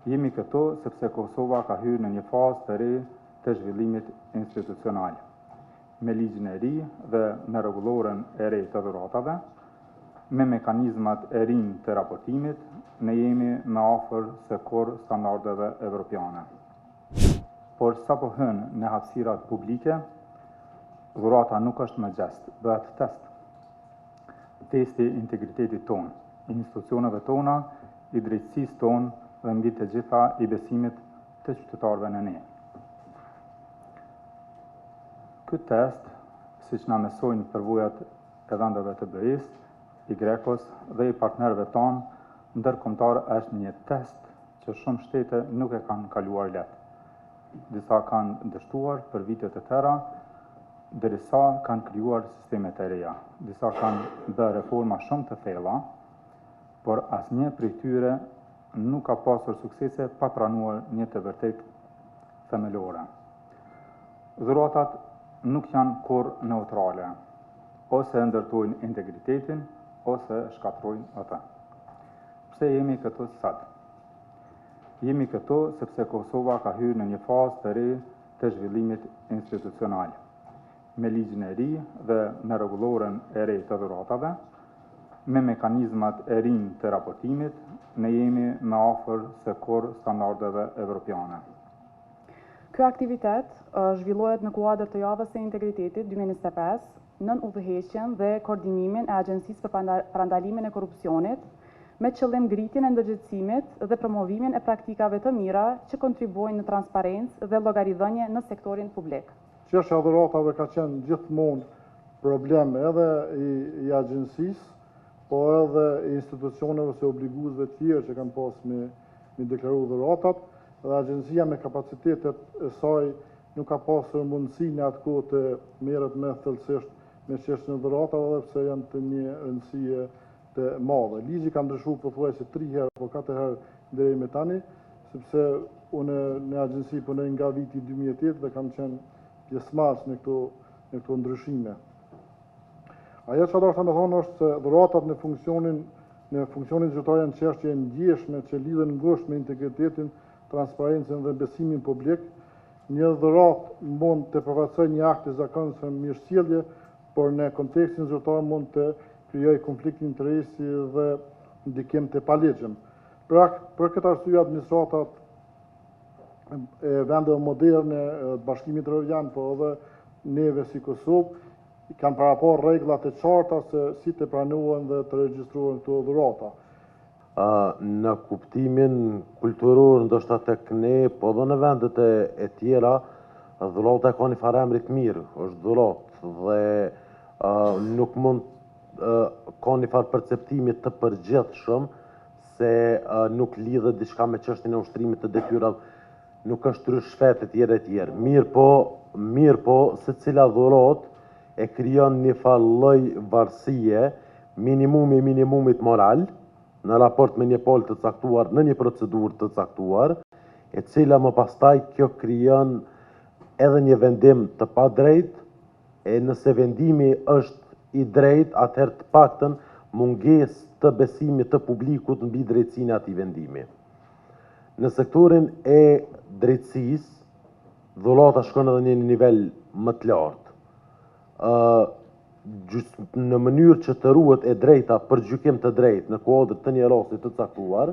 Jemi këtu sepse Kosova ka hyrë në një fazë të re të zhvillimit institucional. Me ligjin e ri dhe me rregulloren e re të dhuratave, me mekanizmat e rinj të raportimit, ne jemi më afër se kurrë standardeve evropiane. Por sa po hyn në hapësirat publike, dhurata nuk është më gjest, bëhet test. Testi i integritetit tonë, institucioneve tona, i drejtësisë tonë dhe mbi të gjitha i besimit të qytetarëve në ne. Ky test, siç na mësojnë përvojat e vendeve të BE-s, i Grekos dhe i partnerëve tonë ndërkombëtar, është një test që shumë shtete nuk e kanë kaluar lehtë. Disa kanë dështuar për vite të tëra, derisa kanë krijuar sisteme të reja. Disa kanë bërë reforma shumë të thella, por asnjë prej tyre nuk ka pasur suksese pa pranuar një të vërtet themelore. Dhuratat nuk janë kurrë neutrale, ose ndërtojnë integritetin, ose shkatrojnë atë. Pse jemi këtu sot? Jemi këtu sepse Kosova ka hyrë në një fazë të re të zhvillimit institucional. Me ligjin e ri dhe me rregulloren e re të dhuratave, me mekanizmat e rinj të raportimit, ne jemi më afër se kurrë standardeve evropiane. Ky aktivitet zhvillohet në kuadër të javës së integritetit 2025, nën udhëheqjen dhe koordinimin e Agjencisë për Parandalimin e Korrupsionit, me qëllim ngritjen e ndërgjegjësimit dhe promovimin e praktikave të mira që kontribuojnë në transparencë dhe llogaridhënie në sektorin publik. Çështja e dhuratave ka qenë gjithmonë problem edhe i agjencisë, po edhe i institucioneve ose obliguesve të tjerë që kanë pas me deklaruar dhuratat, dhe agjencia me kapacitetet e saj nuk ka pasur mundësi në atë kohë të merret më thellësisht me çështjen e dhuratave, edhe pse janë të një rëndësie të madhe. Ligji ka ndryshuar pothuajse 3 herë apo 4 herë deri më tani, sepse unë në agjenci punoj nga viti 2008 dhe kam qenë pjesëmarrës në këto ndryshime. Ajo që do të thonë është se dhuratat në funksionin zyrtar janë çështje e ndjeshme që lidhen ngushtë me integritetin, transparencën dhe besimin publik. Një dhuratë mund të përfaqësojë një akt të zakonshëm mirësjellje, por në kontekstin zyrtar mund të krijojë konflikt interesi dhe ndikim të paligjshëm. Për këtë arsye administratat e vendeve moderne, Bashkimit Evropian, po edhe neve si Kosovë, kanë paraqur rregullat e qarta se si të pranohen dhe të regjistruohen këto dhurata. Në kuptimin kulturor, ndoshta tek ne, po edhe në vendet e tjera, dhurata ka një farë të mirë, është dhuratë dhe nuk mund ka një farë perceptimit të përgjithshëm se nuk lidhet diçka me çështjen e ushtrimit të detyrave, nuk është trysh shfetë e tjerë. Mirë po, secila dhuratë e krijon një farë lloj varësie, minimumit moral, në raport me një palë të caktuar, në një procedurë të caktuar, e cila më pastaj kjo krijon edhe një vendim të padrejt, e nëse vendimi është i drejt, atëherë të paktën mungesë të besimit të publikut mbi drejtësinë e atij vendimi. Në sektorin e drejtësisë, dhurata shkon edhe në një nivel më të lartë. Në mënyrë që të ruhet e drejta për gjykim të drejtë në kuadër të një rasti të caktuar,